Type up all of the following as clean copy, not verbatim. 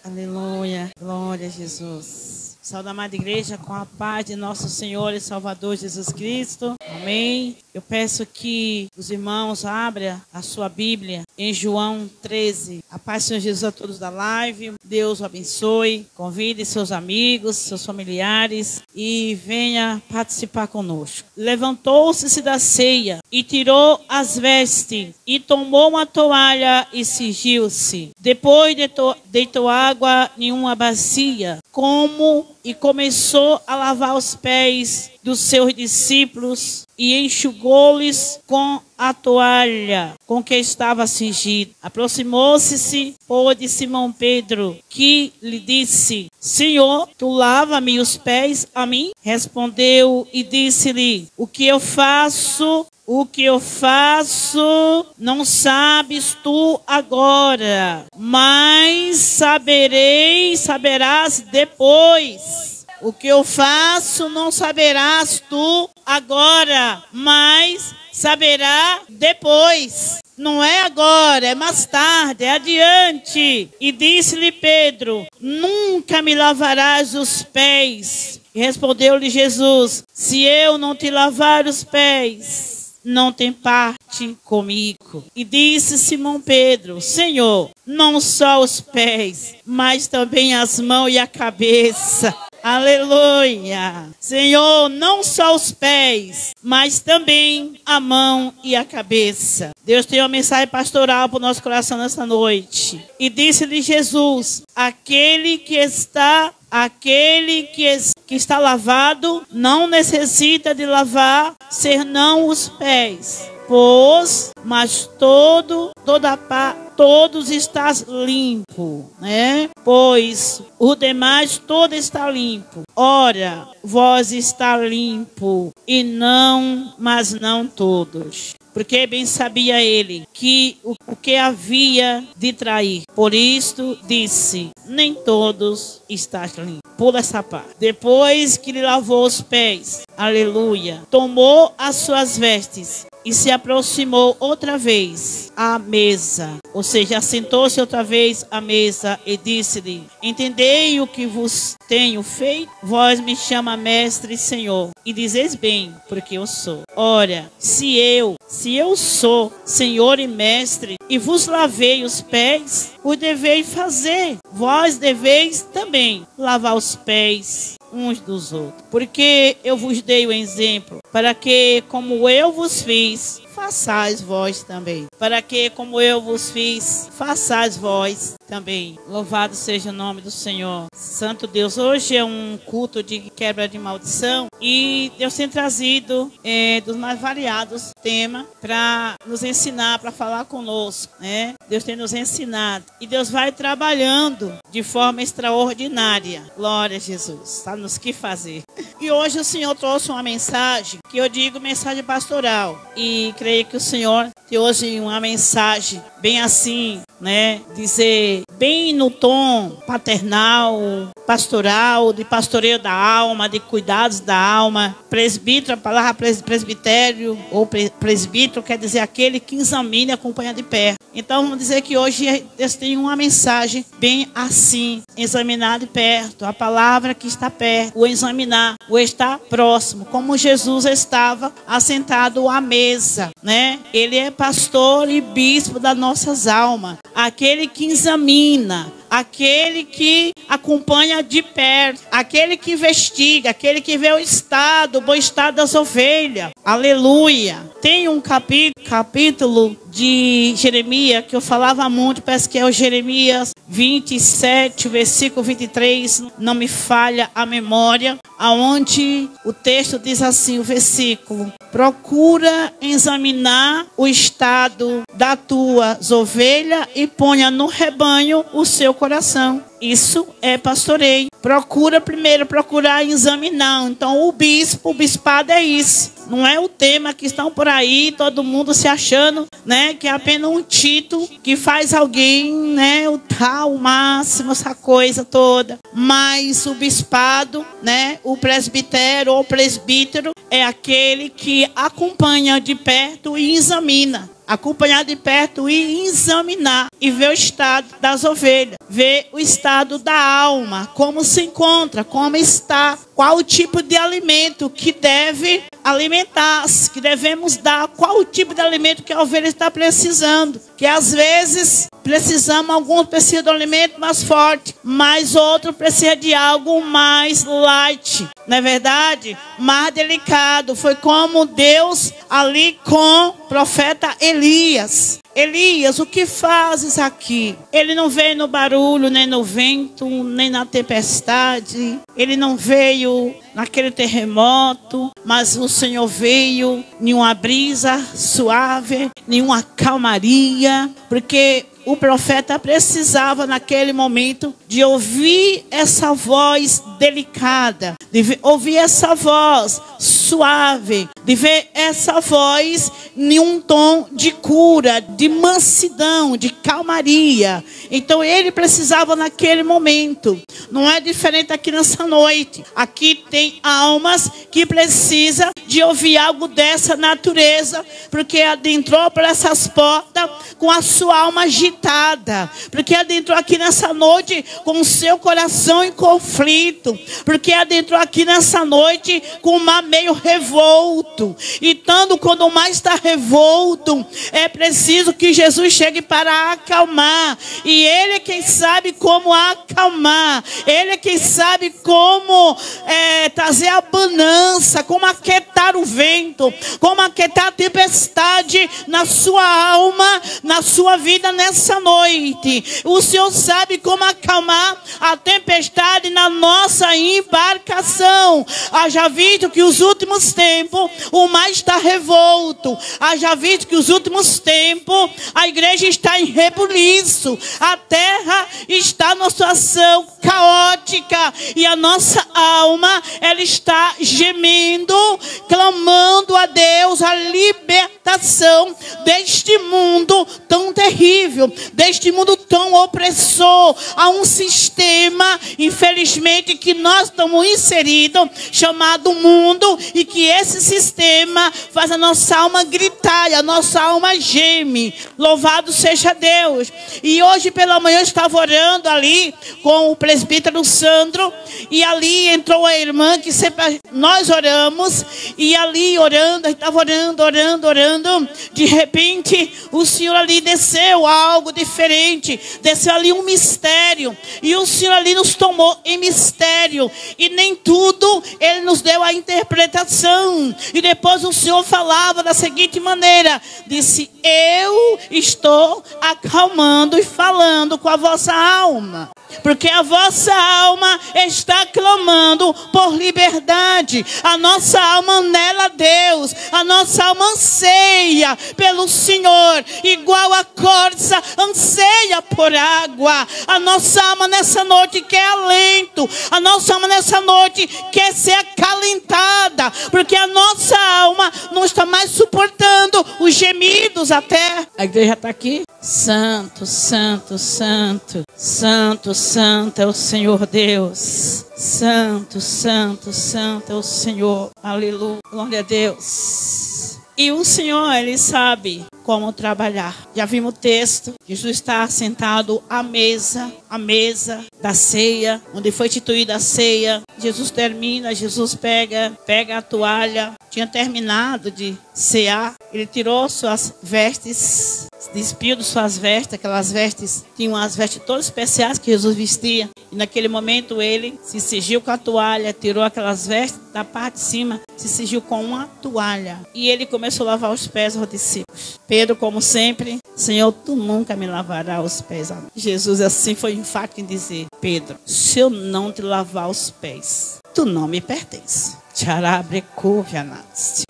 Aleluia, glória a Jesus. Saúde a amada igreja com a paz de nosso Senhor e Salvador Jesus Cristo. Amém. Eu peço que os irmãos abram a sua Bíblia em João 13. A paz do Senhor Jesus a todos da live. Deus o abençoe. Convide seus amigos, seus familiares e venha participar conosco. Levantou-se da ceia e tirou as vestes e tomou uma toalha e cingiu-se. Depois deitou água em uma bacia, e começou a lavar os pés dos seus discípulos e enxugou-lhes com a toalha com que estava cingido. Aproximou-se, pois, de Simão Pedro, que lhe disse: Senhor, tu lava-me os pés a mim? Respondeu e disse-lhe: O que eu faço, não sabes tu agora, mas saberás depois. O que eu faço não saberás tu agora, mas saberá depois. Não é agora, é mais tarde, é adiante. E disse-lhe Pedro: Nunca me lavarás os pés. E respondeu-lhe Jesus: Se eu não te lavar os pés, não tem parte comigo. E disse Simão Pedro: Senhor, não só os pés, mas também as mãos e a cabeça. Aleluia! Senhor, não só os pés, mas também a mão e a cabeça. Deus tem uma mensagem pastoral para o nosso coração nessa noite. E disse-lhe Jesus: Aquele que está lavado não necessita de lavar senão os pés, mas todos estás limpo, né? Pois o demais todo está limpo. Ora, vós está limpo, mas não todos. Porque bem sabia ele que o que havia de trair. Por isto disse: nem todos estás limpos. Pula essa parte. Depois que lhe lavou os pés, aleluia, tomou as suas vestes e se aproximou outra vez à mesa. Ou seja, assentou-se outra vez à mesa e disse-lhe: Entendei o que vos tenho feito? Vós me chama mestre e senhor, e dizeis bem, porque eu sou. Ora, se eu sou senhor e mestre, e vos lavei os pés, o deveis fazer. Vós deveis também lavar os pés uns dos outros. Porque eu vos dei o exemplo, para que, como eu vos fiz, façais vós também. Para que, como eu vos fiz, façais vós também. Louvado seja o nome do Senhor. Santo Deus, hoje é um culto de quebra de maldição. E Deus tem trazido dos mais variados temas para nos ensinar, para falar conosco, né? Deus tem nos ensinado. E Deus vai trabalhando de forma extraordinária. Glória a Jesus. Sabe-nos que fazer. E hoje o Senhor trouxe uma mensagem, que eu digo mensagem pastoral. E creio que o Senhor tem hoje uma mensagem bem assim, né? Dizer bem no tom paternal, pastoral, de pastoreio da alma, de cuidados da alma. Presbítero, a palavra presbitério ou presbítero quer dizer aquele que examina e acompanha de perto. Então vamos dizer que hoje Deus tem uma mensagem bem assim, examinar de perto, a palavra que está perto, o examinar, o estar próximo, como Jesus estava assentado à mesa, né? Ele é pastor e bispo das nossas almas, aquele que examina, aquele que acompanha de perto, aquele que investiga, aquele que vê o bom estado das ovelhas. Aleluia. Tem um capítulo de Jeremias que eu falava muito, parece que é o Jeremias 27, versículo 23, não me falha a memória, aonde o texto diz assim, o versículo: procura examinar o estado das tuas ovelhas e ponha no rebanho o seu coração. Isso é pastoreio. Procurar examinar. Então o bispado é isso. Não é o tema que estão por aí, todo mundo se achando, né, que é apenas um título que faz alguém, né, o máximo, essa coisa toda. Mas o bispado, né, o presbítero é aquele que acompanha de perto e examina. acompanhar de perto e examinar e ver o estado das ovelhas, ver o estado da alma, como se encontra, como está, qual o tipo de alimento que deve alimentar-se, que devemos dar, qual o tipo de alimento que a ovelha está precisando, que às vezes precisamos, alguns precisam de um alimento mais forte, mas outro precisa de algo mais light, não é verdade? Mais delicado. Foi como Deus ali com o profeta Elias. Elias, o que fazes aqui? Ele não veio no barulho, nem no vento, nem na tempestade. Ele não veio naquele terremoto, mas o Senhor veio em uma brisa suave, em uma calmaria, porque o profeta precisava naquele momento de ouvir essa voz delicada, de ouvir essa voz suave, de ver essa voz em um tom de cura, de mansidão, de calmaria. Então ele precisava naquele momento. Não é diferente aqui nessa noite. Aqui tem almas que precisam de ouvir algo dessa natureza, porque adentrou por essas portas com a sua alma agitada, porque adentrou aqui nessa noite com o seu coração em conflito, porque adentrou aqui nessa noite com o mar meio revolto. E tanto quando o mar está revolto, é preciso que Jesus chegue para acalmar. E Ele é quem sabe como acalmar. Ele é quem sabe como trazer a bonança, como aquietar o vento, como aquietar a tempestade na sua alma, na sua vida nessa noite. O Senhor sabe como acalmar a tempestade na nossa embarcação. Haja visto que os últimos tempos o mar está revolto. Haja visto que os últimos tempos a igreja está em rebuliço. A terra está numa situação caótica e a nossa alma, ela está gemendo, clamando a Deus a libertação deste mundo tão terrível, deste mundo tão opressor. Há um sistema, infelizmente, que nós estamos inseridos, chamado mundo, e que esse sistema faz a nossa alma gritar, a nossa alma geme. Louvado seja Deus. E hoje pela manhã eu estava orando ali com o presbítero Sandro, e ali entrou a irmã que sempre nós oramos, e ali orando, a gente estava orando, de repente o Senhor ali desceu algo diferente, desceu ali um mistério, e o Senhor ali nos tomou em mistério, e nem tudo Ele nos deu a interpretação. E depois o Senhor falava da seguinte maneira, disse: eu estou acalmando e falando com a vossa alma, porque a vossa alma está clamando por liberdade. A nossa alma anela a Deus, a nossa alma anseia pelo Senhor, igual a corça anseia por água. A nossa alma nessa noite quer alento, a nossa alma nessa noite quer ser acalentada, porque a nossa alma não está mais suportando os gemidos até. A igreja está aqui. Santo, santo, santo, santo, santo é o Senhor Deus. Santo, santo, santo é o Senhor. Aleluia, glória a Deus. E o Senhor, Ele sabe como trabalhar. Já vimos o texto. Jesus está sentado à mesa da ceia, onde foi instituída a ceia. Jesus termina, Jesus pega a toalha. Tinha terminado de cear. Ele tirou suas vestes, se despiu de suas vestes. Aquelas vestes, tinham as vestes todas especiais que Jesus vestia. E naquele momento ele se cingiu com a toalha, tirou aquelas vestes da parte de cima, se cingiu com uma toalha. E ele começou a lavar os pés aos discípulos. Pedro, como sempre: Senhor, tu nunca me lavarás os pés. Jesus assim foi enfático em dizer: Pedro, se eu não te lavar os pés, tu não me pertence.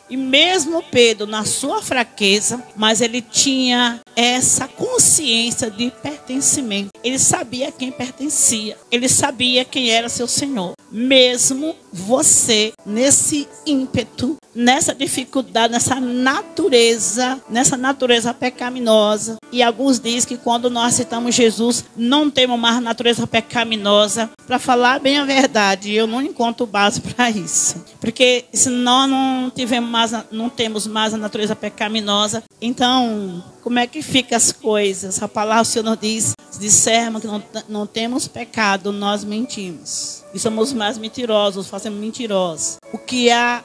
E mesmo Pedro, na sua fraqueza, mas ele tinha essa consciência de pertencimento. Ele sabia quem pertencia. Ele sabia quem era seu Senhor. mesmo você, nesse ímpeto, nessa dificuldade, nessa natureza pecaminosa. E alguns dizem que quando nós aceitamos Jesus, não temos mais natureza pecaminosa. Para falar bem a verdade, eu não encontro base para isso. Porque se nós não temos mais a natureza pecaminosa, então como é que ficam as coisas? A palavra do Senhor nos diz, se dissermos que não temos pecado, nós mentimos. E somos mais mentirosos, fazemos mentirosos. O que há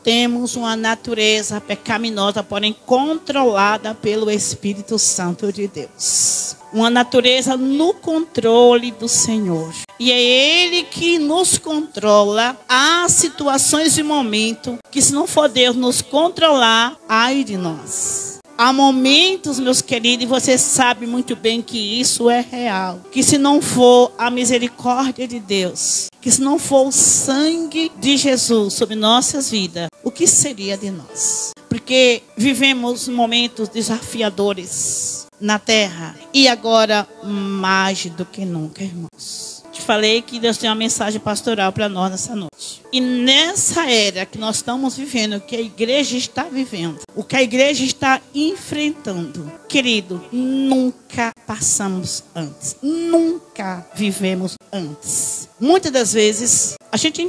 temos uma natureza pecaminosa, porém controlada pelo Espírito Santo de Deus. Uma natureza no controle do Senhor. E é Ele que nos controla. Há situações e momentos que, se não for Deus nos controlar, ai de nós. Há momentos, meus queridos, e você sabe muito bem que isso é real. Que se não for a misericórdia de Deus, que se não for o sangue de Jesus sobre nossas vidas, o que seria de nós? Porque vivemos momentos desafiadores na terra. E agora, mais do que nunca, irmãos. Te falei que Deus tem uma mensagem pastoral para nós nessa noite. E nessa era que nós estamos vivendo, o que a igreja está vivendo, o que a igreja está enfrentando, querido, nunca passamos antes. Nunca vivemos antes. Muitas das vezes, a gente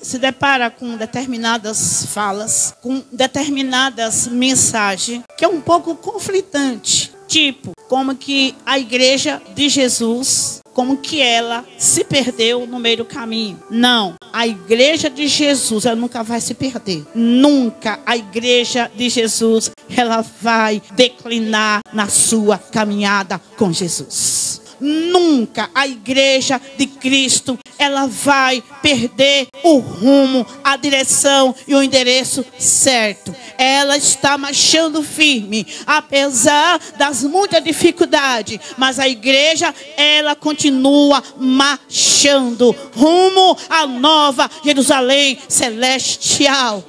se depara com determinadas falas, com determinadas mensagens, que é um pouco conflitante. Tipo, como que a igreja de Jesus, como que ela se perdeu no meio do caminho. Não, a igreja de Jesus, ela nunca vai se perder. Nunca a igreja de Jesus, ela vai declinar na sua caminhada com Jesus. Nunca a igreja de Cristo, ela vai perder o rumo, a direção e o endereço certo. Ela está marchando firme, apesar das muitas dificuldades. Mas a igreja, ela continua marchando rumo à nova Jerusalém celestial.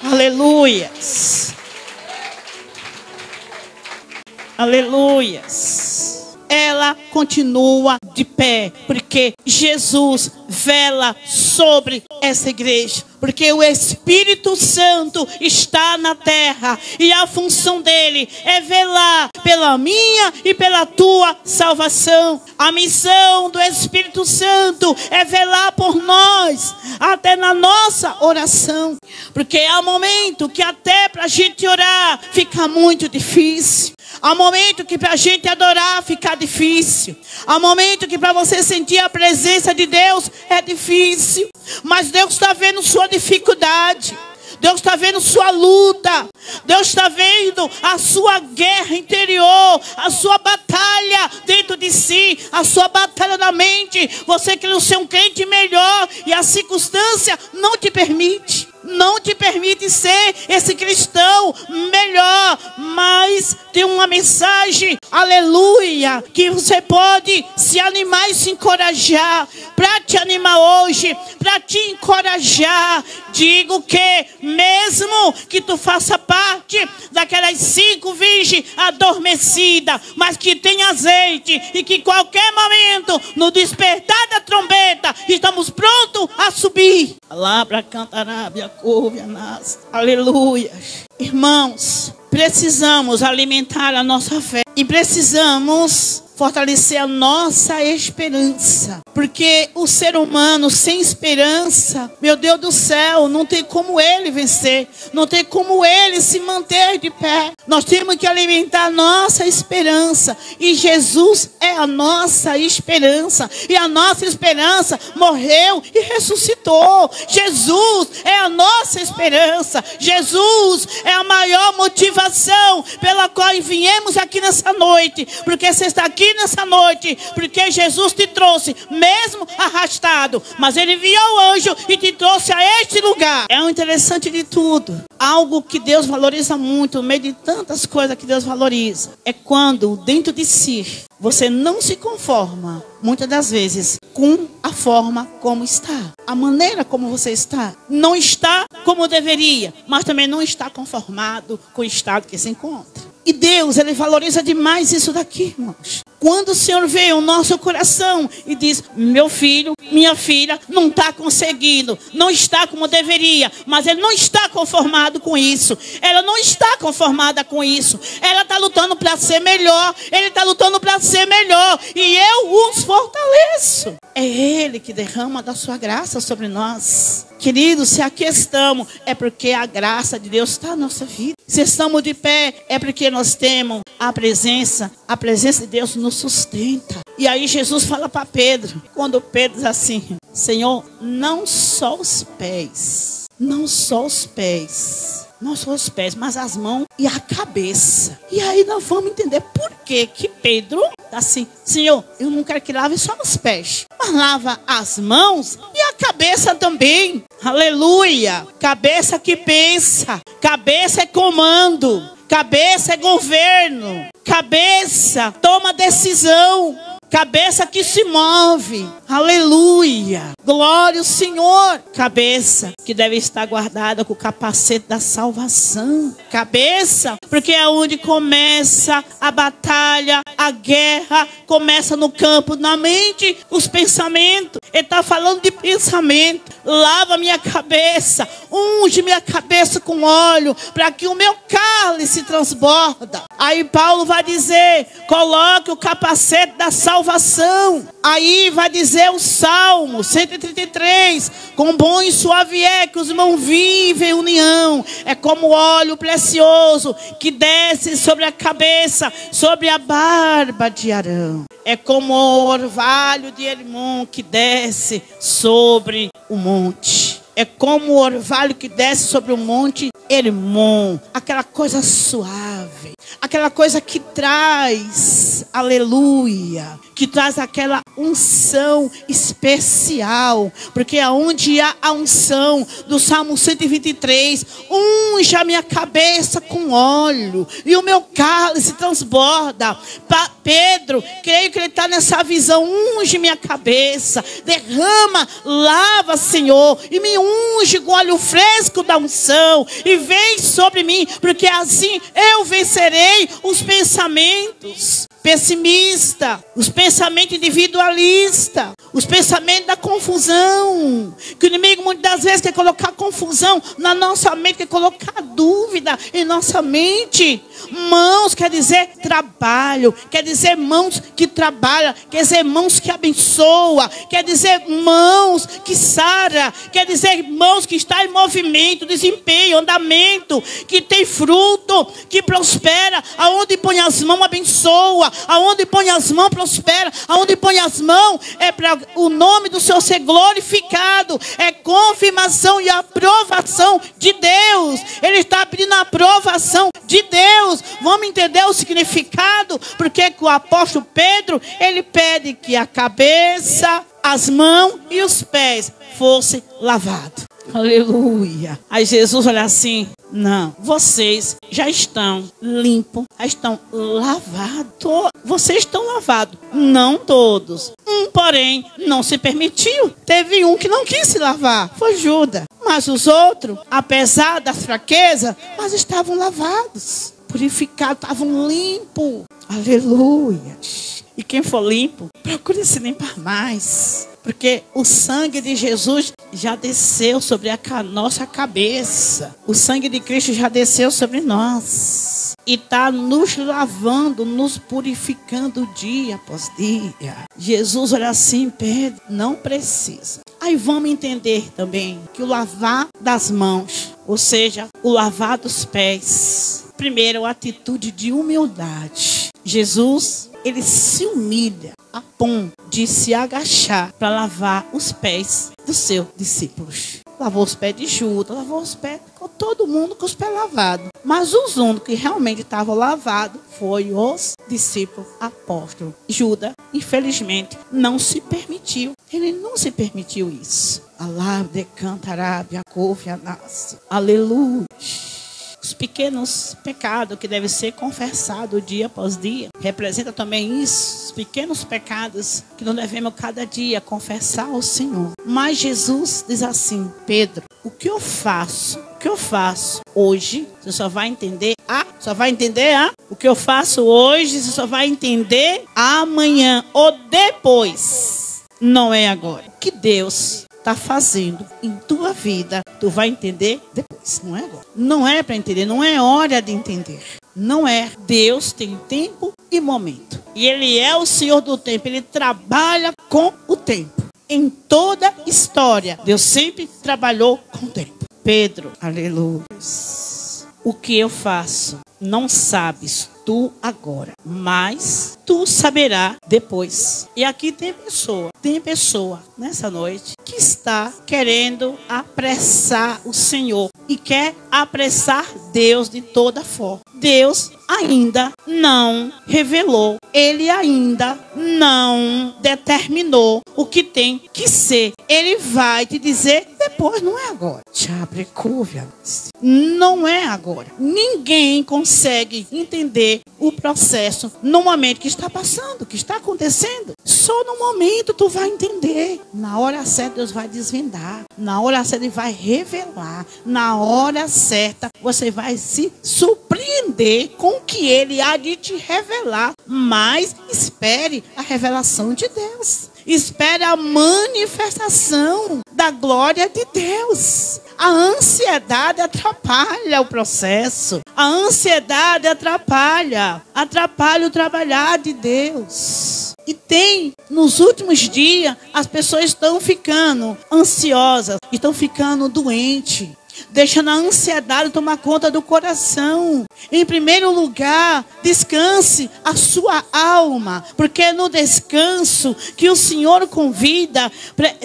Aleluias. Aleluias. Ela continua de pé, porque Jesus vela sobre essa igreja. Porque o Espírito Santo está na terra e a função dele é velar pela minha e pela tua salvação. A missão do Espírito Santo é velar por nós, até na nossa oração. Porque há momento que até para a gente orar fica muito difícil. Há momento que para a gente adorar fica difícil. Há momento que para você sentir a presença de Deus é difícil. Mas Deus está vendo sua dificuldade. Deus está vendo sua luta. Deus está vendo a sua guerra interior, a sua batalha dentro de si, a sua batalha na mente. Você quer ser um crente melhor e a circunstância não te permite. Não te permite ser esse cristão melhor. Mas tem uma mensagem, aleluia, que você pode se animar e se encorajar. Para te animar hoje, para te encorajar, digo que mesmo que tu faça parte daquelas 5 virgens adormecidas, mas que tem azeite e que qualquer momento, no despertar da trombeta, estamos prontos a subir. Palavra cantarabia, couve a nas. Aleluia. Irmãos, precisamos alimentar a nossa fé e precisamos fortalecer a nossa esperança. Porque o ser humano sem esperança, meu Deus do céu, não tem como ele vencer. Não tem como ele se manter de pé. Nós temos que alimentar a nossa esperança. E Jesus é a nossa esperança. E a nossa esperança morreu e ressuscitou. Jesus é a nossa esperança. Jesus é a maior motivação pela qual viemos aqui nessa noite. Porque você está aqui nessa noite, porque Jesus te trouxe, mesmo arrastado, mas ele enviou o anjo e te trouxe a este lugar. É o interessante de tudo, algo que Deus valoriza muito, no meio de tantas coisas que Deus valoriza, é quando dentro de si, você não se conforma, muitas das vezes, com a forma como está. A maneira como você está. Não está como deveria, mas também não está conformado com o estado que se encontra. E Deus, ele valoriza demais isso daqui, irmãos. Quando o Senhor vê o nosso coração e diz, meu filho, minha filha, não está conseguindo, não está como deveria, mas ele não está conformado com isso. Ela não está conformada com isso. Ela está lutando para ser melhor, ele está lutando para ser melhor, e eu os fortaleço. É Ele que derrama da sua graça sobre nós. Queridos, se aqui estamos, é porque a graça de Deus está na nossa vida. Se estamos de pé, é porque nós temos a presença de Deus nos sustenta. E aí Jesus fala para Pedro, quando Pedro diz assim, Senhor, não só os pés, mas as mãos e a cabeça. E aí nós vamos entender por que Pedro está assim, Senhor, eu não quero que lave só os pés, mas lava as mãos e a cabeça também. Aleluia. Cabeça que pensa, cabeça é comando, cabeça é governo, cabeça toma decisão, cabeça que se move. Aleluia. Glória ao Senhor. Cabeça que deve estar guardada com o capacete da salvação. Cabeça, porque é onde começa a batalha, a guerra, começa no campo, na mente, os pensamentos. Ele está falando de pensamento. Lava minha cabeça, unge minha cabeça com óleo, para que o meu cálice transborda. Aí Paulo vai dizer, coloque o capacete da salvação. Aí vai dizer o Salmo 133, com bom e suave é que os irmãos vivem em união. É como óleo precioso que desce sobre a cabeça, sobre a barba de Arão. É como o orvalho de Hermon que desce sobre o monte. É como o orvalho que desce sobre o monte Hermon. Aquela coisa suave. Aquela coisa que traz, aleluia, que traz aquela unção especial. Porque aonde há a unção do Salmo 123, unge a minha cabeça com óleo e o meu cálice transborda. Pedro, creio que ele está nessa visão. Unge minha cabeça, derrama, lava, Senhor, e me unge com óleo fresco da unção, e vem sobre mim, porque assim eu vencerei os pensamentos pessimistas, os pensamentos individualistas, os pensamentos da confusão, que o inimigo muitas das vezes quer colocar confusão na nossa mente, quer colocar dúvida em nossa mente. Mãos quer dizer trabalho, quer dizer mãos que trabalham, quer dizer mãos que abençoa, quer dizer mãos que sara, quer dizer mãos que está em movimento, desempenho, andamento, que tem fruto, que prospera. Aonde põe as mãos abençoa, aonde põe as mãos prospera, aonde põe as mãos é para o nome do Senhor ser glorificado, é confirmação e aprovação de Deus. Ele está pedindo a aprovação de Deus. Vamos entender o significado, porque o apóstolo Pedro, ele pede que a cabeça, as mãos e os pés fossem lavados. Aleluia. Aí Jesus olha assim, não, vocês já estão limpos, já estão lavados. Vocês estão lavados, não todos. Porém, não se permitiu. Teve um que não quis se lavar, foi Judas. Mas os outros, apesar da fraqueza, mas estavam lavados, purificados, estavam limpos. Aleluia. E quem for limpo, procure se limpar mais. Porque o sangue de Jesus já desceu sobre a nossa cabeça. O sangue de Cristo já desceu sobre nós. E está nos lavando, nos purificando dia após dia. Jesus olha assim, Pedro, não precisa. Aí vamos entender também que o lavar das mãos, ou seja, o lavar dos pés. Primeiro, a atitude de humildade. Jesus, ele se humilha a ponto de se agachar para lavar os pés dos seus discípulos. Lavou os pés de Judas, lavou os pés com todo mundo com os pés lavados. Mas os únicos que realmente estavam lavados foi os discípulos apóstolos. Judas, infelizmente, não se permitiu. Ele não se permitiu isso. Aleluia. Os pequenos pecados que devem ser confessados dia após dia. Representa também isso, os pequenos pecados que nós devemos cada dia confessar ao Senhor. Mas Jesus diz assim: Pedro, o que eu faço? O que eu faço hoje, você só vai entender o que eu faço hoje, você só vai entender amanhã ou depois. Não é agora. O que Deus está fazendo em tua vida, tu vai entender depois, não é agora. Não é para entender, não é hora de entender. Não é. Deus tem tempo e momento. E Ele é o Senhor do tempo. Ele trabalha com o tempo. Em toda história, Deus sempre trabalhou com o tempo. Pedro, aleluia. O que eu faço, não sabes tu agora, mas tu saberá depois. E aqui tem pessoa nessa noite que está querendo apressar o Senhor e quer apressar Deus de toda forma. Deus ainda não revelou, Ele ainda não determinou o que tem que ser. Ele vai te dizer depois, não é agora. Não é agora. Ninguém consegue entender o processo no momento que está passando, que está acontecendo. Só no momento tu vai entender. Na hora certa Deus vai desvendar. Na hora certa Ele vai revelar. Na hora certa você vai se surpreender com o que Ele há de te revelar. Mas espere a revelação de Deus. Espere a manifestação da glória de Deus. A ansiedade atrapalha o processo. A ansiedade atrapalha o trabalhar de Deus. E nos últimos dias, as pessoas estão ficando ansiosas, estão ficando doentes. Deixando a ansiedade tomar conta do coração. Em primeiro lugar, descanse a sua alma. Porque é no descanso que o Senhor convida.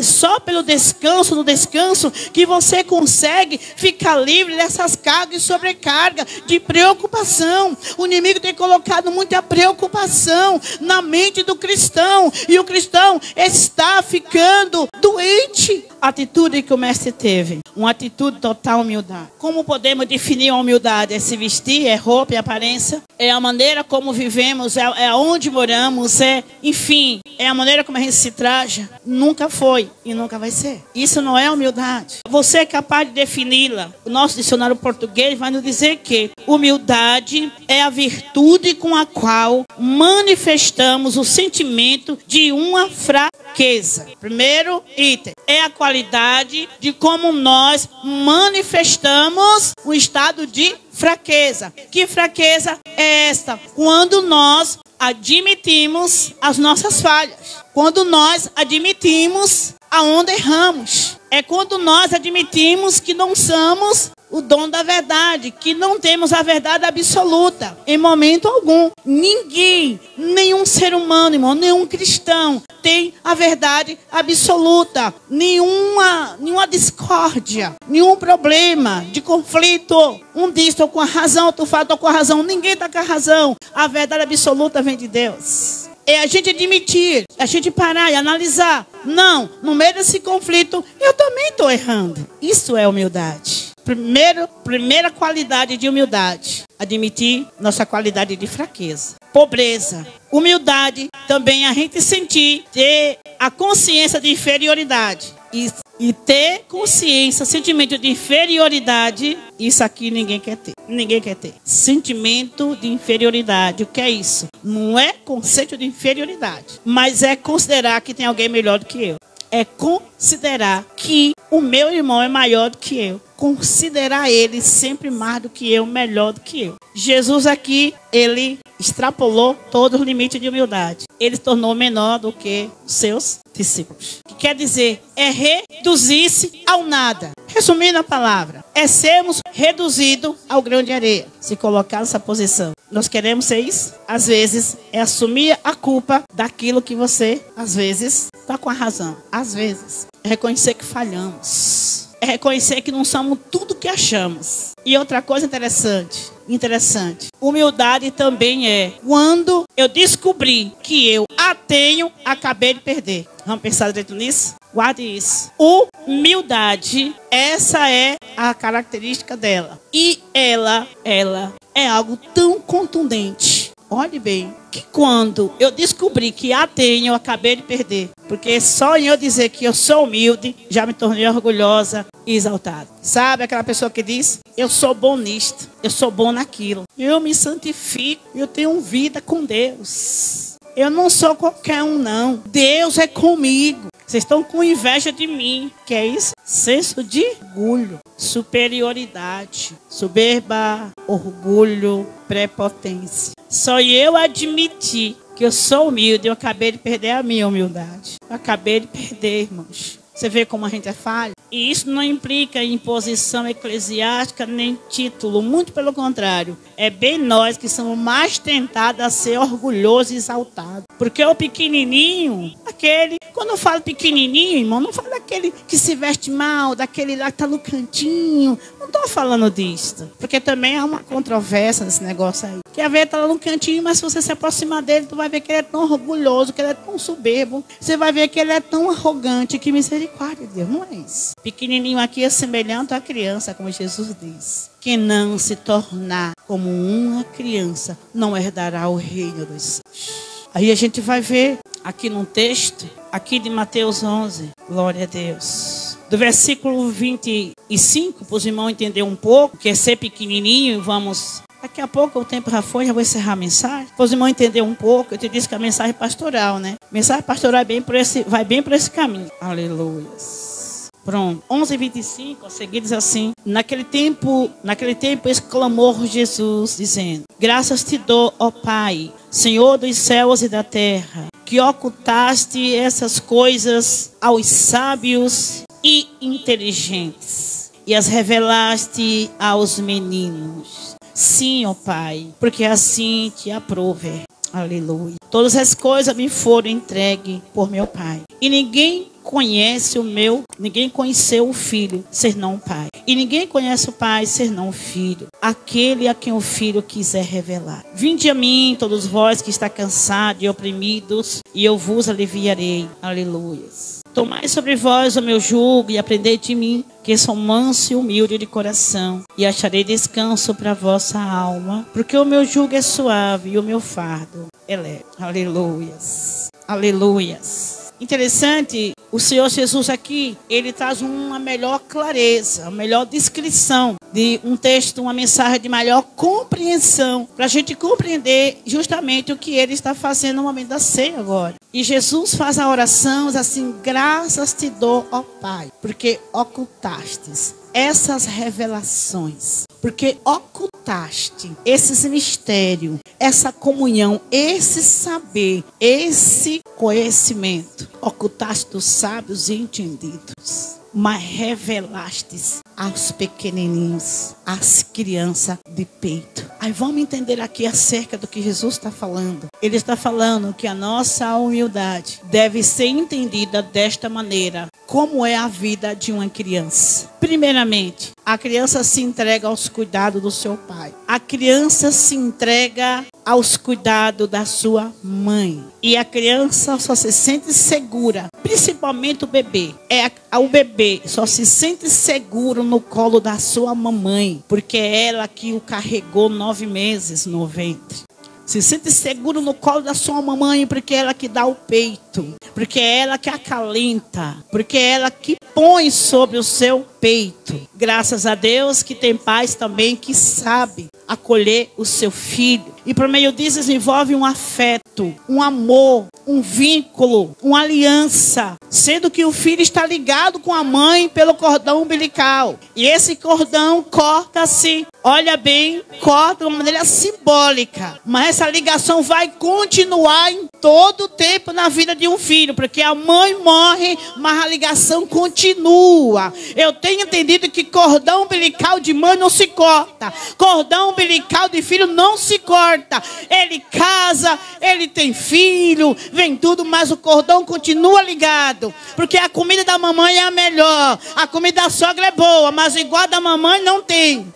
Só pelo descanso, no descanso, que você consegue ficar livre dessas cargas e sobrecarga de preocupação. O inimigo tem colocado muita preocupação na mente do cristão. E o cristão está ficando doente. A atitude que o mestre teve, uma atitude total humildade. Como podemos definir a humildade? É se vestir, é roupa, é aparência, é a maneira como vivemos, é onde moramos, enfim, é a maneira como a gente se traja. Nunca foi e nunca vai ser. Isso não é humildade. Você é capaz de defini-la? O nosso dicionário português vai nos dizer que humildade é a virtude com a qual manifestamos o sentimento de uma fraqueza. Primeiro item, é a qualidade de como nós manifestamos um estado de fraqueza. Que fraqueza é esta? Quando nós admitimos as nossas falhas. Quando nós admitimos aonde erramos. É quando nós admitimos que não somos o dom da verdade, que não temos a verdade absoluta em momento algum. Ninguém, nenhum ser humano, irmão, nenhum cristão tem a verdade absoluta. Nenhuma discórdia, nenhum problema de conflito. Um diz, estou com a razão, outro fala, estou com a razão. Ninguém está com a razão. A verdade absoluta vem de Deus. É a gente admitir, a gente parar e analisar. Não, no meio desse conflito, eu também estou errando. Isso é humildade. Primeira qualidade de humildade, admitir nossa qualidade de fraqueza. Pobreza. Humildade também a gente ter a consciência de inferioridade. E ter consciência, sentimento de inferioridade, isso aqui ninguém quer ter. Ninguém quer ter. Sentimento de inferioridade. O que é isso? Não é conceito de inferioridade, mas é considerar que tem alguém melhor do que eu. É considerar que o meu irmão é maior do que eu. Considerar ele sempre mais do que eu, melhor do que eu. Jesus aqui, ele extrapolou todo o limite de humildade. Ele se tornou menor do que os seus discípulos. O que quer dizer? É reduzir-se ao nada. Resumindo a palavra, é sermos reduzidos ao grão de areia. Se colocar nessa posição. Nós queremos ser isso? Às vezes, é assumir a culpa daquilo que você, às vezes, está com a razão. Às vezes, é reconhecer que falhamos. É reconhecer que não somos tudo que achamos. E outra coisa interessante. Humildade também é quando eu descobri que eu a tenho, acabei de perder. Vamos pensar direito nisso? Guarde isso. Humildade, essa é a característica dela. E ela é algo tão contundente. Olhe bem, que quando eu descobri que a tenho, eu acabei de perder. Porque só em eu dizer que eu sou humilde, já me tornei orgulhosa e exaltada. Sabe aquela pessoa que diz, eu sou bom nisto, eu sou bom naquilo. Eu me santifico, eu tenho vida com Deus. Eu não sou qualquer um, não. Deus é comigo. Vocês estão com inveja de mim. Que é isso? Senso de orgulho, superioridade, soberba, orgulho, prepotência. Só eu admiti que eu sou humilde, eu acabei de perder a minha humildade. Eu acabei de perder, irmãos. Você vê como a gente é falho? E isso não implica em posição eclesiástica nem título. Muito pelo contrário. É bem nós que somos mais tentados a ser orgulhosos e exaltados. Porque o pequenininho, aquele... Quando eu falo pequenininho, irmão, não falo daquele que se veste mal, daquele lá que está no cantinho. Não estou falando disso. Porque também há uma controvérsia nesse negócio aí. Que a ver está lá no cantinho, mas se você se aproximar dele, tu vai ver que ele é tão orgulhoso, que ele é tão soberbo. Você vai ver que ele é tão arrogante, que misericórdia de Deus. Não é isso. Pequenininho aqui é semelhante à criança, como Jesus diz. Quem não se tornar como uma criança, não herdará o reino dos céus. Aí a gente vai ver aqui num texto, aqui de Mateus 11, glória a Deus. Do versículo 25, para os irmãos entenderem um pouco, que é ser pequenininho, vamos... Daqui a pouco o tempo já foi, já vou encerrar a mensagem. Para os irmãos entenderem um pouco, eu te disse que a mensagem é pastoral, né? A mensagem pastoral vai bem por esse caminho. Aleluia. Pronto. 11:25, a seguir diz assim: Naquele tempo exclamou Jesus, dizendo: Graças te dou, ó Pai, Senhor dos céus e da terra, que ocultaste essas coisas aos sábios e inteligentes, e as revelaste aos meninos. Sim, ó Pai, porque assim te aprouve. Aleluia. Todas as coisas me foram entregues por meu Pai. E ninguém conheceu o Filho, senão o Pai. E ninguém conhece o Pai, senão o Filho, aquele a quem o Filho quiser revelar. Vinde a mim, todos vós que está cansados e oprimidos, e eu vos aliviarei. Aleluia. Tomai sobre vós o meu jugo e aprendei de mim, que sou manso e humilde de coração, e acharei descanso para a vossa alma, porque o meu jugo é suave e o meu fardo é leve. Aleluias. Aleluias. Interessante, o Senhor Jesus aqui, ele traz uma melhor clareza, uma melhor descrição de um texto, uma mensagem de maior compreensão, para a gente compreender justamente o que ele está fazendo no momento da ceia agora. E Jesus faz a oração assim: graças te dou, ó Pai, porque ocultastes essas revelações, porque ocultaste esses mistérios, essa comunhão, esse saber, esse conhecimento, ocultaste dos sábios e entendidos, mas revelastes aos pequenininhos, às crianças de peito. Aí vamos entender aqui acerca do que Jesus está falando. Ele está falando que a nossa humildade deve ser entendida desta maneira. Como é a vida de uma criança? Primeiramente, a criança se entrega aos cuidados do seu pai. A criança se entrega aos cuidados da sua mãe. E a criança só se sente segura, principalmente o bebê. O bebê só se sente seguro no colo da sua mamãe, porque é ela que o carregou 9 meses no ventre. Se sente seguro no colo da sua mamãe, porque é ela que dá o peito, porque é ela que acalenta, porque é ela que põe sobre o seu peito. Graças a Deus que tem pais também que sabem acolher o seu filho. E por meio disso desenvolve um afeto, um amor, um vínculo, uma aliança. Sendo que o filho está ligado com a mãe pelo cordão umbilical. E esse cordão corta-se, olha bem, corta de uma maneira simbólica. Mas essa ligação vai continuar em todo o tempo na vida de um filho. Porque a mãe morre, mas a ligação continua. Eu tenho entendido que cordão umbilical de mãe não se corta. Cordão umbilical de filho não se corta. Ele casa, ele tem filho, vem tudo, mas o cordão continua ligado. Porque a comida da mamãe é a melhor. A comida da sogra é boa, mas igual a da mamãe não tem.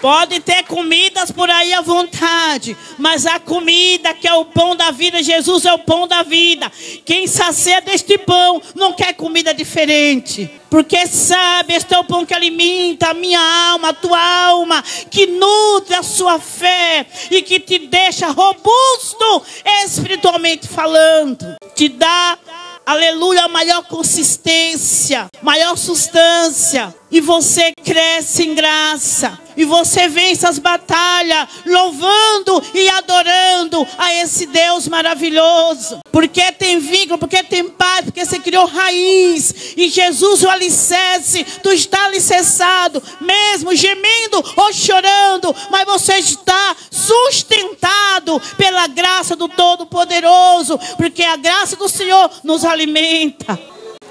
Pode ter comidas por aí à vontade, mas a comida que é o pão da vida, Jesus é o pão da vida. Quem sacia deste pão não quer comida diferente. Porque sabe, este é o pão que alimenta a minha alma, a tua alma, que nutre a sua fé e que te deixa robusto espiritualmente falando. Te dá, aleluia, maior consistência, maior substância. E você cresce em graça. E você vence as batalhas louvando e adorando a esse Deus maravilhoso. Porque tem vínculo, porque tem paz, porque você criou raiz. E Jesus o alicerce, tu está alicerçado, mesmo gemendo ou chorando. Mas você está sustentado pela graça do Todo-Poderoso. Porque a graça do Senhor nos alimenta.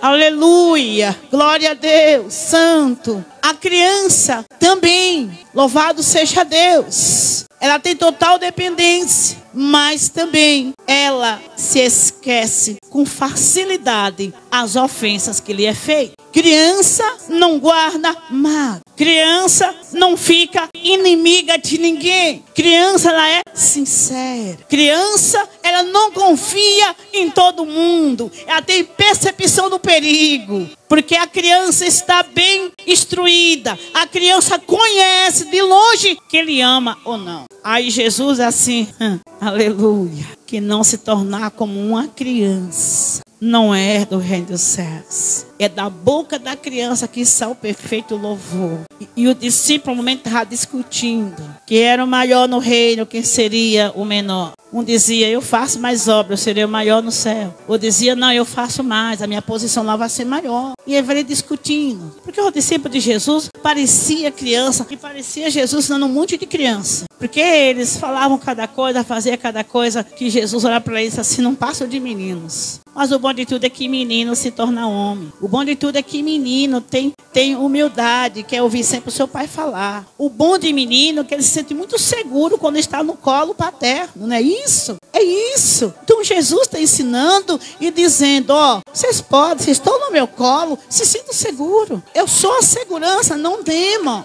Aleluia, glória a Deus, santo. A criança também, louvado seja Deus. Ela tem total dependência, mas também ela se esquece com facilidade as ofensas que lhe é feita. Criança não guarda mágoa. Criança não fica inimiga de ninguém. Criança, ela é sincera. Criança, ela não confia em todo mundo. Ela tem percepção do perigo. Porque a criança está bem instruída. A criança conhece de longe que ele ama ou não. Aí Jesus é assim, aleluia, que não se tornar como uma criança não é do reino dos céus. É da boca da criança que sai o perfeito louvor. E o discípulo, no momento, estava discutindo que era o maior no reino, quem seria o menor. Um dizia, eu faço mais obras, eu serei o maior no céu. Outro dizia, não, eu faço mais, a minha posição lá vai ser maior. E ele vai discutindo. Porque o discípulo de Jesus parecia criança, e parecia Jesus ensinando um monte de criança. Porque eles falavam cada coisa, faziam cada coisa, que Jesus olhava para eles assim, não passam de meninos. Mas o bom de tudo é que menino se torna homem. O bom de tudo é que menino tem humildade, quer ouvir sempre o seu pai falar. O bom de menino é que ele se sente muito seguro quando está no colo paterno, não é isso? É isso. Então Jesus está ensinando e dizendo, ó, vocês estão no meu colo, se sintam seguros. Eu sou a segurança, não temam.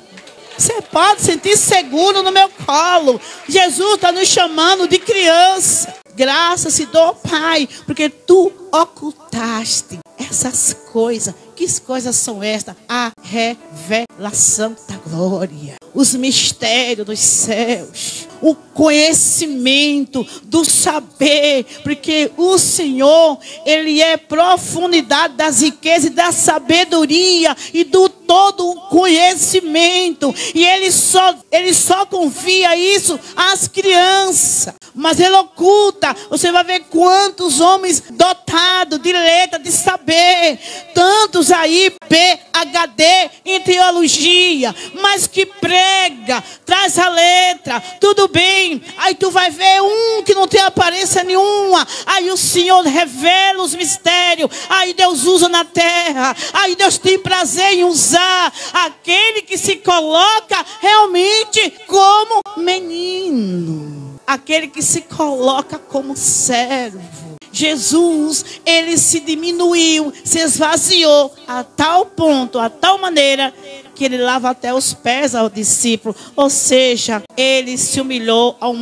Você pode sentir seguro no meu colo. Jesus está nos chamando de criança. Graças te dou, Pai, porque tu ocultaste essas coisas. Que coisas são estas? A revelação da glória, os mistérios dos céus, o conhecimento do saber, porque o Senhor, Ele é profundidade das riquezas e da sabedoria e do todo o conhecimento. E Ele só confia isso às crianças. Mas Ele oculta. Você vai ver quantos homens dotados de letra, de saber, tantos aí, PhD em teologia, mas que prega, traz a letra, tudo bem. Aí tu vai ver um que não tem aparência nenhuma. Aí o Senhor revela os mistérios. Aí Deus usa na terra. Aí Deus tem prazer em usar aquele que se coloca realmente como menino. Aquele que se coloca como servo. Jesus, ele se diminuiu, se esvaziou a tal ponto, a tal maneira, que ele lava até os pés ao discípulo. Ou seja, ele se humilhou ao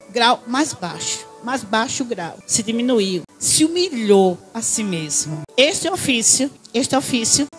grau mais baixo grau. Se diminuiu, se humilhou a si mesmo. Este ofício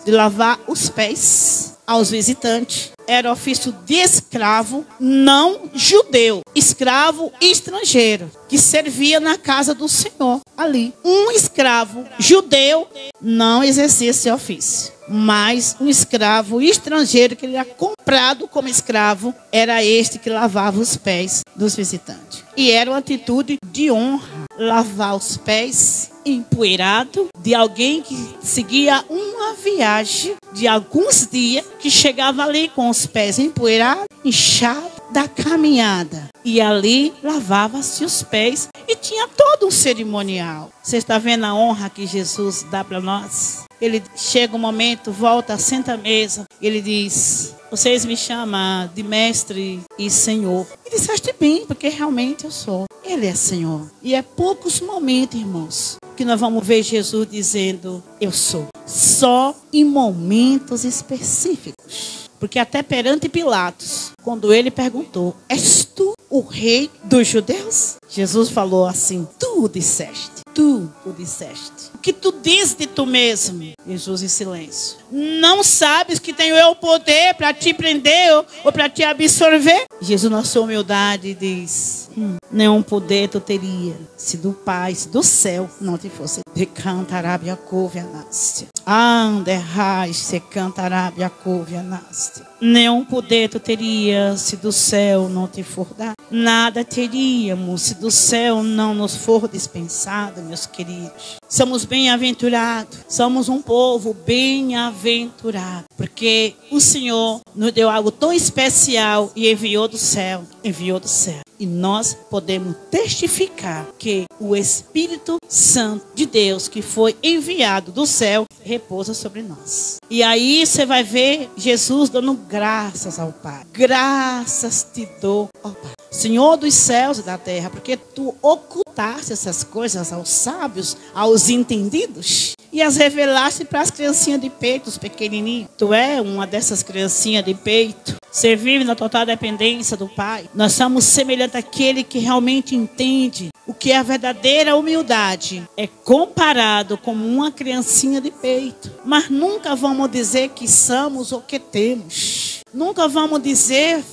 de lavar os pés aos visitantes, era ofício de escravo não judeu, escravo estrangeiro, que servia na casa do Senhor ali. Um escravo judeu não exercia esse ofício, mas um escravo estrangeiro que ele era comprado como escravo, era este que lavava os pés dos visitantes. E era uma atitude de honra, lavar os pés empoeirado de alguém que seguia uma viagem de alguns dias, que chegava ali com os pés empoeirados, inchados da caminhada. E ali lavava-se os pés e tinha todo um cerimonial. Você está vendo a honra que Jesus dá para nós? Ele chega um momento, volta, senta à mesa. Ele diz, vocês me chamam de mestre e senhor. E disseste bem, porque realmente eu sou. Ele é Senhor. E é poucos momentos, irmãos, que nós vamos ver Jesus dizendo, eu sou. Só em momentos específicos. Porque até perante Pilatos, quando ele perguntou, és tu o rei dos judeus? Jesus falou assim, tu disseste. Tu o disseste. O que tu diz de tu mesmo? Jesus em silêncio. Não sabes que tenho eu o poder para te prender ou para te absorver? Jesus, na sua humildade, diz, nenhum poder tu teria se do Pai, se do céu não te fosse. De cantarabia couve anástia. Anderrais se cantarabia couve anástia. Nenhum poder tu teria se do céu não te for dado. Nada teríamos se do céu não nos for dispensado, meus queridos. Somos bem-aventurados. Somos um povo bem-aventurado. Porque o Senhor nos deu algo tão especial e enviou do céu. Enviou do céu. E nós podemos testificar que o Espírito Santo de Deus, que foi enviado do céu, repousa sobre nós. E aí você vai ver Jesus dando graças ao Pai. Graças te dou, ó Pai, Senhor dos céus e da terra, porque tu ocultaste essas coisas aos sábios, aos entendidos, e as revelaste para as criancinhas de peito, os pequenininhos. Tu é uma dessas criancinhas de peito. Você vive na total dependência do Pai. Nós somos semelhantes àquele que realmente entende o que é a verdadeira humildade. É comparado como uma criancinha de peito. Mas nunca vamos dizer que somos o que temos. Nunca vamos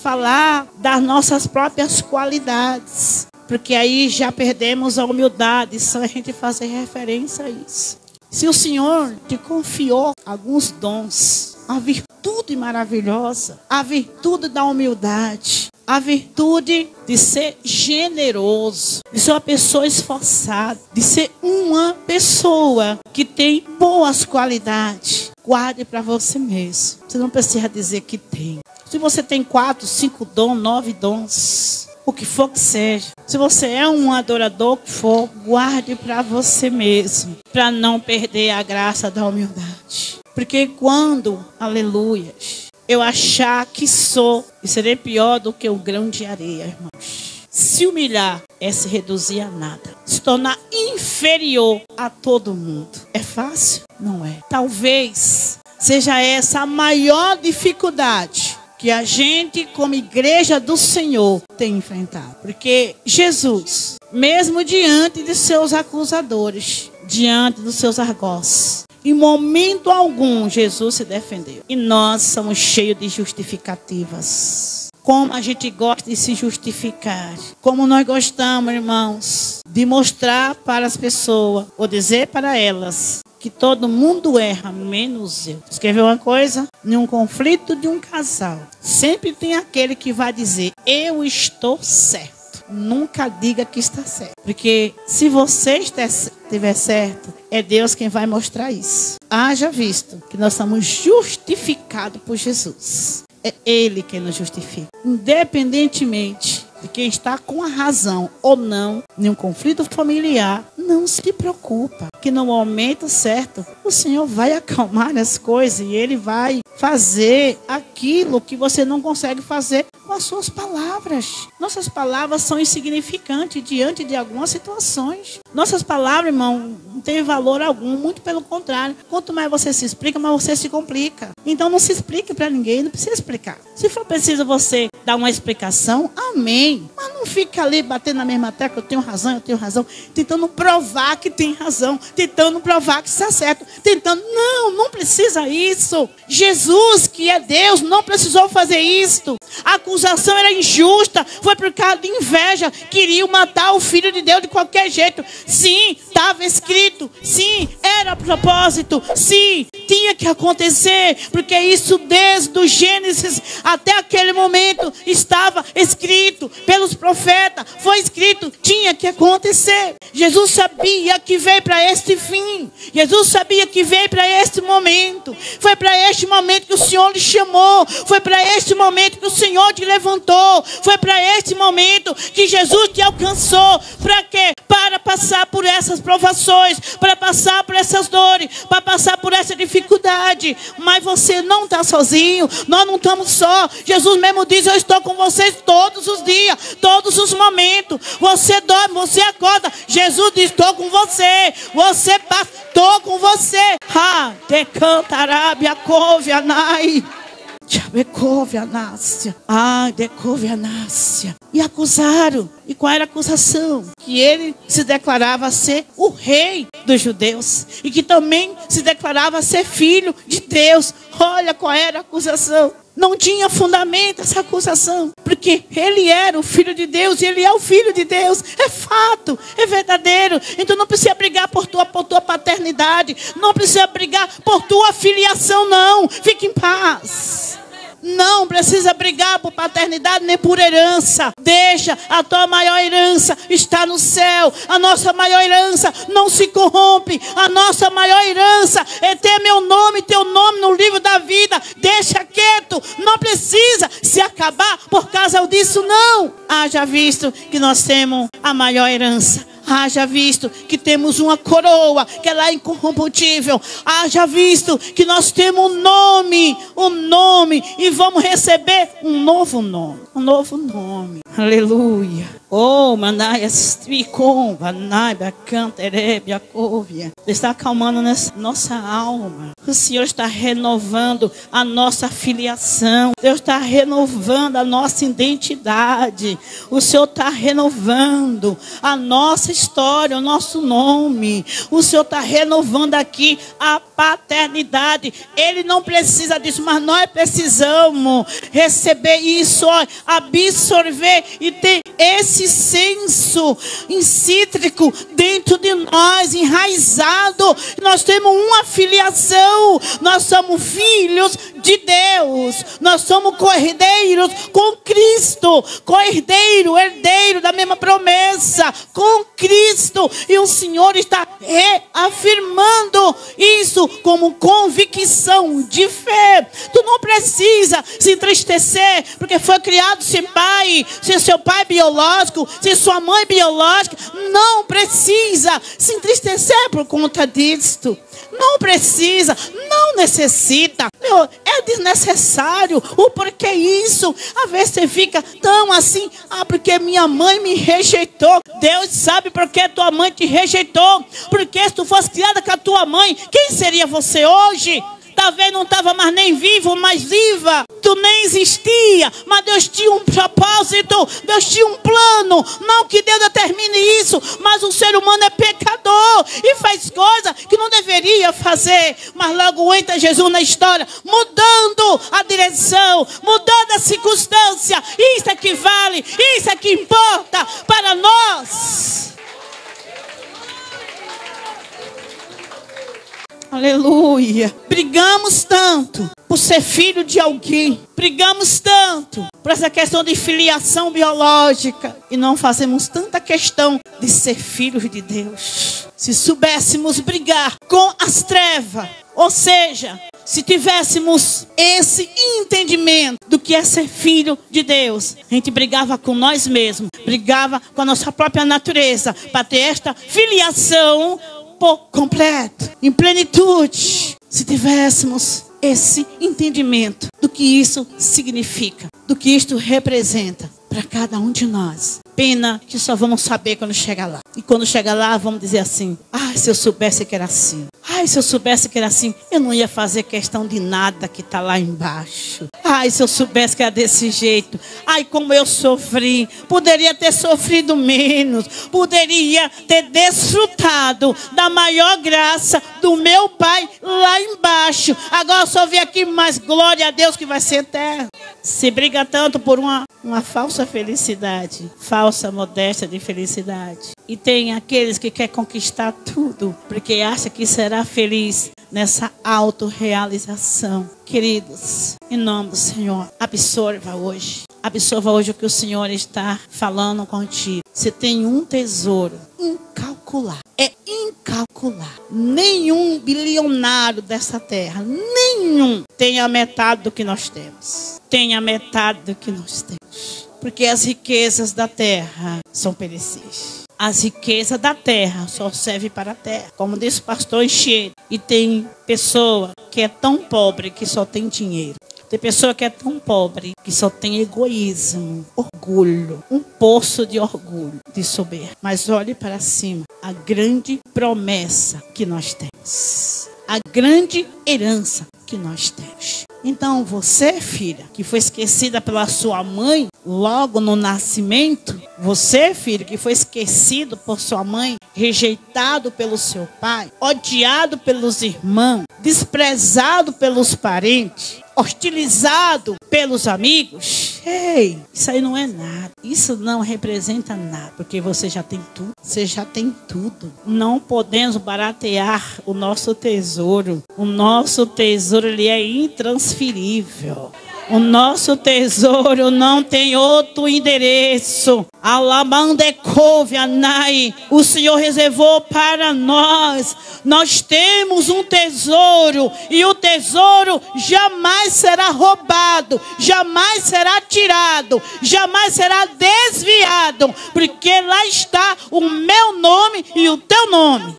falar das nossas próprias qualidades. Porque aí já perdemos a humildade, só a gente fazer referência a isso. Se o Senhor te confiou alguns dons, a virtude maravilhosa, a virtude da humildade, a virtude de ser generoso, de ser uma pessoa esforçada, de ser uma pessoa que tem boas qualidades, guarde para você mesmo. Você não precisa dizer que tem. Se você tem 4, 5 dons, 9 dons, o que for que seja. Se você é um adorador que for, guarde para você mesmo, para não perder a graça da humildade. Porque quando, aleluias, eu achar que sou, e serei pior do que o grão de areia, irmãos. Se humilhar é se reduzir a nada. Se tornar inferior a todo mundo. É fácil? Não é. Talvez seja essa a maior dificuldade que a gente, como igreja do Senhor, tem enfrentado. Porque Jesus, mesmo diante de seus acusadores, diante dos seus argosses, em momento algum, Jesus se defendeu. E nós somos cheios de justificativas. Como a gente gosta de se justificar. Como nós gostamos, irmãos, de mostrar para as pessoas, ou dizer para elas, que todo mundo erra, menos eu. Quer ver uma coisa? Em um conflito de um casal, sempre tem aquele que vai dizer, eu estou certo. Nunca diga que está certo. Porque se você estiver certo, é Deus quem vai mostrar isso. Haja visto que nós somos justificados por Jesus. É Ele quem nos justifica. Independentemente de quem está com a razão ou não, em um conflito familiar, não se preocupa. Que no momento certo, o Senhor vai acalmar as coisas e Ele vai fazer aquilo que você não consegue fazer com as suas palavras. Nossas palavras são insignificantes diante de algumas situações. Nossas palavras, irmão, não têm valor algum, muito pelo contrário. Quanto mais você se explica, mais você se complica. Então não se explique para ninguém, não precisa explicar. Se for preciso você dar uma explicação, amém. Mas não fica ali batendo na mesma tecla, eu tenho razão, tentando provar que tem razão, tentando provar que está certo, não precisa isso. Jesus, que é Deus, não precisou fazer isso. A acusação era injusta, foi por causa de inveja, queriam matar o Filho de Deus de qualquer jeito. Sim, estava escrito, sim, era propósito, sim, tinha que acontecer, porque isso desde o Gênesis até aquele momento estava escrito pelos profetas, foi escrito, tinha que acontecer. Jesus sabia que veio para este fim, Jesus sabia que veio para este momento, foi para este momento que o Senhor lhe chamou, foi para este momento que o Senhor te levantou, foi para este momento que Jesus te alcançou. Para quê? Para passar por essas provações, para passar por essas dores, para passar por essa dificuldade. Mas você não está sozinho, nós não estamos só. Jesus mesmo diz, eu estou com vocês todos os dias, todos os momentos. Você dorme, você acorda, Jesus diz, estou com você. Você passa, estou com você. Ha, te cantarabia couve anai. E acusaram. E qual era a acusação? Que ele se declarava ser o rei dos judeus. E que também se declarava ser filho de Deus. Olha qual era a acusação. Não tinha fundamento essa acusação. Porque ele era o filho de Deus. E ele é o filho de Deus. É fato. É verdadeiro. Então não precisa brigar por tua paternidade. Não precisa brigar por tua filiação, não. Fique em paz. Não precisa brigar por paternidade nem por herança. Deixa, a tua maior herança está no céu. A nossa maior herança não se corrompe. A nossa maior herança é ter meu nome, teu nome no livro da vida. Deixa quieto. Não precisa se acabar por causa disso, não. Haja visto que nós temos a maior herança. Haja visto que temos uma coroa que ela é incorruptível. Haja visto que nós temos um nome e vamos receber um novo nome. Um novo nome. Aleluia. Oh, manaias tricom, vanaiba, canterebia, covia. Está acalmando nossa alma. O Senhor está renovando a nossa filiação. Deus está renovando a nossa identidade. O Senhor está renovando a nossa história, o nosso nome. O Senhor está renovando aqui a paternidade. Ele não precisa disso, mas nós precisamos receber isso, absorver e ter esse senso incítrico dentro de nós, enraizado. Nós temos uma filiação. Nós somos filhos de Deus. Nós somos co-herdeiros com Cristo. Co-herdeiro, herdeiro da mesma promessa com Cristo. E o Senhor está reafirmando isso como convicção de fé. Tu não precisa se entristecer porque foi criado sem pai, sem seu pai biológico, sem sua mãe biológica. Não precisa se entristecer por conta disto. Não precisa, não necessita. É desnecessário. O porquê isso? Às vezes você fica tão assim. Porque minha mãe me rejeitou. Deus sabe por que tua mãe te rejeitou. Porque se tu fosse criada com a tua mãe, quem seria você hoje? Talvez não estava mais nem vivo, mas viva. Tu nem existia, mas Deus tinha um propósito. Deus tinha um plano. Não que Deus determine isso, mas o ser humano é pecador e faz coisa que não deveria fazer. Mas logo entra Jesus na história, mudando a direção, mudando a circunstância. Isso é que vale, isso é que importa para nós. Aleluia. Brigamos tanto por ser filho de alguém. Brigamos tanto por essa questão de filiação biológica. E não fazemos tanta questão de ser filhos de Deus. Se soubéssemos brigar com as trevas, ou seja, se tivéssemos esse entendimento do que é ser filho de Deus, a gente brigava com nós mesmos, brigava com a nossa própria natureza, para ter esta filiação por completo, em plenitude. Se tivéssemos esse entendimento do que isso significa, do que isto representa para cada um de nós. Pena que só vamos saber quando chegar lá. E quando chegar lá, vamos dizer assim: ai, se eu soubesse que era assim. Ai, se eu soubesse que era assim, eu não ia fazer questão de nada que está lá embaixo. Ai, se eu soubesse que era desse jeito. Ai, como eu sofri. Poderia ter sofrido menos. Poderia ter desfrutado da maior graça do meu Pai lá embaixo. Agora eu só vi aqui, mas glória a Deus que vai ser eterno. Se briga tanto por uma falsa felicidade, falsa modéstia de felicidade. E tem aqueles que querem conquistar tudo, porque acha que será feliz nessa autorrealização. Queridos, em nome do Senhor, absorva hoje o que o Senhor está falando contigo. Você tem um tesouro incalculável. É incalculável. Nenhum bilionário dessa terra, nenhum, tem a metade do que nós temos. Tem a metade do que nós temos. Porque as riquezas da terra são perecíveis. As riquezas da terra só servem para a terra. Como disse o pastor Enchedo. E tem pessoa que é tão pobre que só tem dinheiro. Tem pessoa que é tão pobre que só tem egoísmo, orgulho, um poço de orgulho, de soberba. Mas olhe para cima, a grande promessa que nós temos. a grande herança que nós temos. Então você, filha, que foi esquecida pela sua mãe logo no nascimento, você, filho, que foi esquecido por sua mãe, rejeitado pelo seu pai, odiado pelos irmãos, desprezado pelos parentes, hostilizado pelos amigos, ei, isso aí não é nada. Isso não representa nada, porque você já tem tudo. Você já tem tudo. Não podemos baratear o nosso tesouro. O nosso tesouro, ele é intransferível. O nosso tesouro não tem outro endereço. O Senhor reservou para nós. Nós temos um tesouro. E o tesouro jamais será roubado. Jamais será tirado. Jamais será desviado. Porque lá está o meu nome e o teu nome.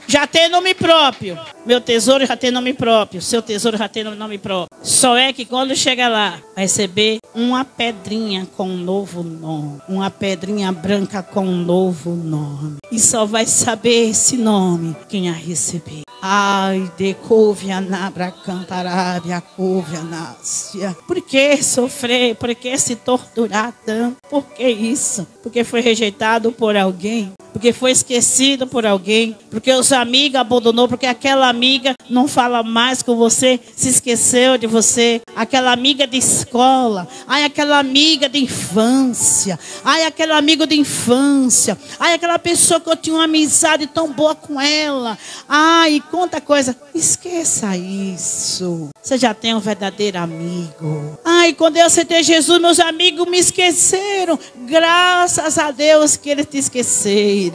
Já tem nome próprio. Meu tesouro já tem nome próprio. Seu tesouro já tem nome próprio. Só é que quando chega lá, vai receber uma pedrinha com um novo nome. Uma pedrinha branca com um novo nome. E só vai saber esse nome quem a receber. Ai, decouve nabra cantarábia, couve násia. Por que sofrer? Por que se torturar tanto? Por que isso? Porque foi rejeitado por alguém. Porque foi esquecido por alguém. Porque os amigos abandonou. Porque aquela amiga não fala mais com você. Se esqueceu de você. Aquela amiga de escola. Ai, aquela amiga de infância. Ai, aquele amigo de infância. Ai, aquela pessoa que eu tinha uma amizade tão boa com ela. Ai, quanta coisa. Esqueça isso. Você já tem um verdadeiro amigo. Ai, quando eu aceitei Jesus, meus amigos me esqueceram. Graças a Deus que eles te esqueceram.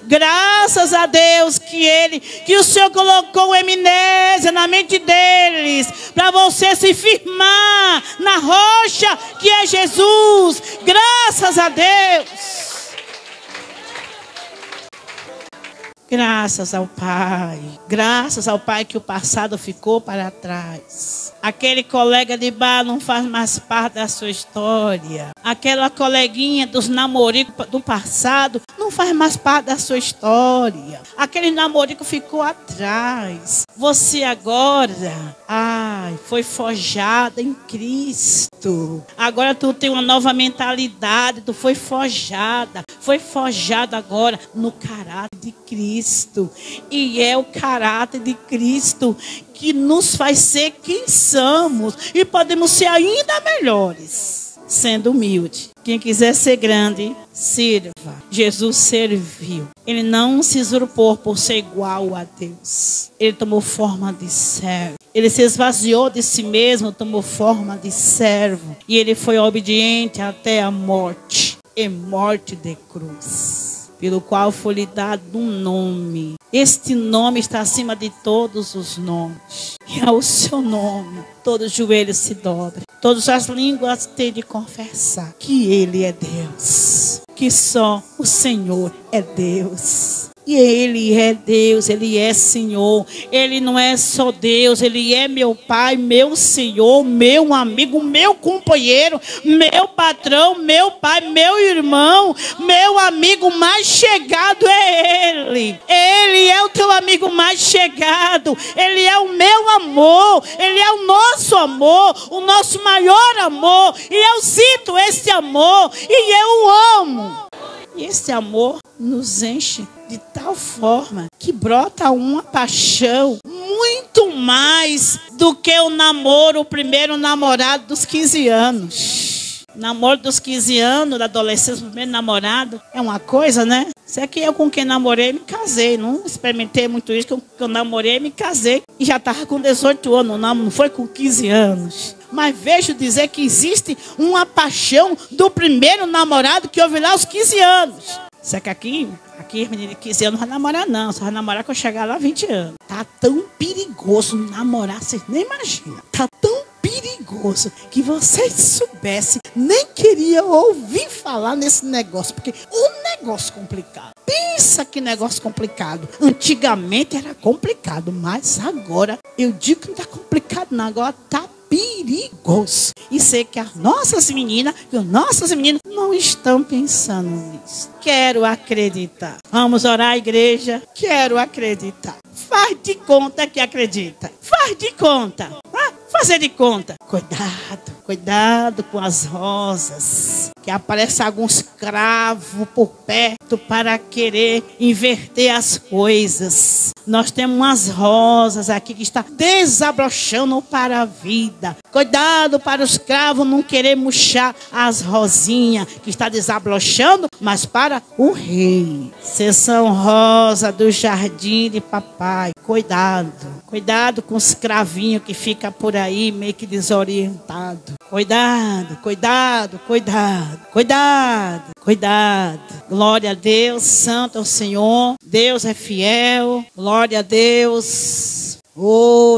Graças a Deus que o Senhor colocou eminência na mente deles, para você se firmar na rocha que é Jesus. Graças a Deus. Graças ao Pai. Graças ao Pai que o passado ficou para trás. Aquele colega de bar não faz mais parte da sua história. Aquela coleguinha dos namoricos do passado não faz mais parte da sua história. Aquele namorico ficou atrás. Você agora, foi forjada em Cristo. Agora tu tem uma nova mentalidade. Tu foi forjada. Foi forjada agora no caráter de Cristo. E é o caráter de Cristo que nos faz ser quem somos. E podemos ser ainda melhores, sendo humilde. Quem quiser ser grande, sirva. Jesus serviu. Ele não se usurpou por ser igual a Deus. Ele tomou forma de servo. Ele se esvaziou de si mesmo, tomou forma de servo. E ele foi obediente até a morte. E morte de cruz. Pelo qual foi lhe dado um nome. Este nome está acima de todos os nomes. E ao seu nome, todos os joelhos se dobram. Todas as línguas têm de confessar que Ele é Deus. Que só o Senhor é Deus. E Ele é Deus, Ele é Senhor. Ele não é só Deus, Ele é meu Pai, meu Senhor, meu amigo, meu companheiro, meu patrão, meu pai, meu irmão, meu amigo mais chegado é Ele. Ele é o teu amigo mais chegado. Ele é o meu amor. Ele é o nosso amor, o nosso maior amor. E eu sinto esse amor e eu o amo. E esse amor nos enche de tal forma que brota uma paixão muito mais do que o namoro, o primeiro namorado dos 15 anos. Namoro dos 15 anos, da adolescência, o primeiro namorado, é uma coisa, né? Isso é que eu com quem namorei, me casei. Não experimentei muito isso, que eu namorei, me casei. E já estava com 18 anos, não foi com 15 anos. Mas vejo dizer que existe uma paixão do primeiro namorado que houve lá aos 15 anos. Só que aqui menino de 15 anos não vai namorar não. Só vai namorar quando chegar lá 20 anos. Tá tão perigoso namorar, vocês nem imaginam. Tá tão perigoso que vocês soubessem, nem queria ouvir falar nesse negócio. Porque um negócio complicado. Pensa que negócio complicado. Antigamente era complicado, mas agora, eu digo que não tá complicado não. Agora tá perigoso. perigoso. E sei que as nossas meninas e os nossos meninos não estão pensando nisso. Quero acreditar. Vamos orar, igreja? Quero acreditar. Faz de conta que acredita. Faz de conta. Fazer de conta. Cuidado com as rosas. Que aparecem alguns cravos por perto para querer inverter as coisas. Nós temos umas rosas aqui que está desabrochando para a vida. Cuidado para os cravos não querer murchar as rosinhas que está desabrochando, mas para o rei. Vocês são rosa do jardim de papai. Cuidado com os cravinhos que ficam por aí meio que desorientados. Cuidado. Glória a Deus, santo é o Senhor. Deus é fiel. Glória a Deus.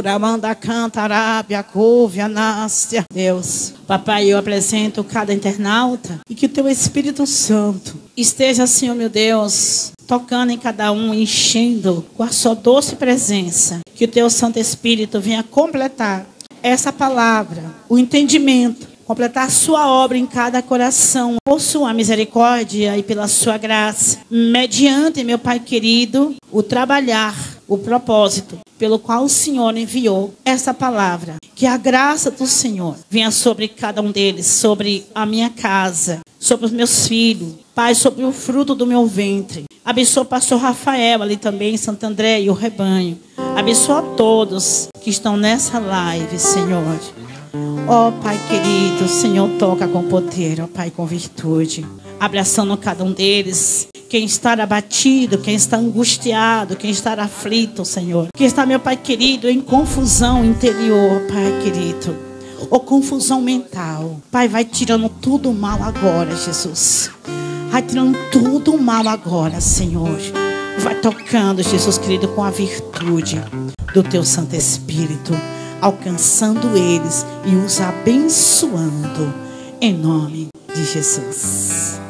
Ramanda cantarabia, couve, Nácia. Deus, papai, eu apresento cada internauta e que o teu Espírito Santo esteja, Senhor meu Deus, tocando em cada um, enchendo com a sua doce presença. Que o teu Santo Espírito venha completar essa palavra, o entendimento, completar a sua obra em cada coração, por sua misericórdia e pela sua graça, mediante, meu Pai querido, o trabalhar, o propósito pelo qual o Senhor enviou essa palavra. Que a graça do Senhor venha sobre cada um deles, sobre a minha casa, sobre os meus filhos, Pai, sobre o fruto do meu ventre. Abençoa o pastor Rafael ali também em Santo André e o rebanho. Abençoa a todos que estão nessa live, Senhor. Ó Pai querido, Senhor, toca com poder, ó Pai, com virtude. Abraçando cada um deles. Quem está abatido, quem está angustiado, quem está aflito, Senhor. Quem está, meu Pai querido, em confusão interior, Pai querido. Ou confusão mental. Pai, vai tirando tudo mal agora, Jesus. Vai tirando tudo mal agora, Senhor. Vai tocando, Jesus querido, com a virtude do Teu Santo Espírito. Alcançando eles e os abençoando. Em nome de Jesus.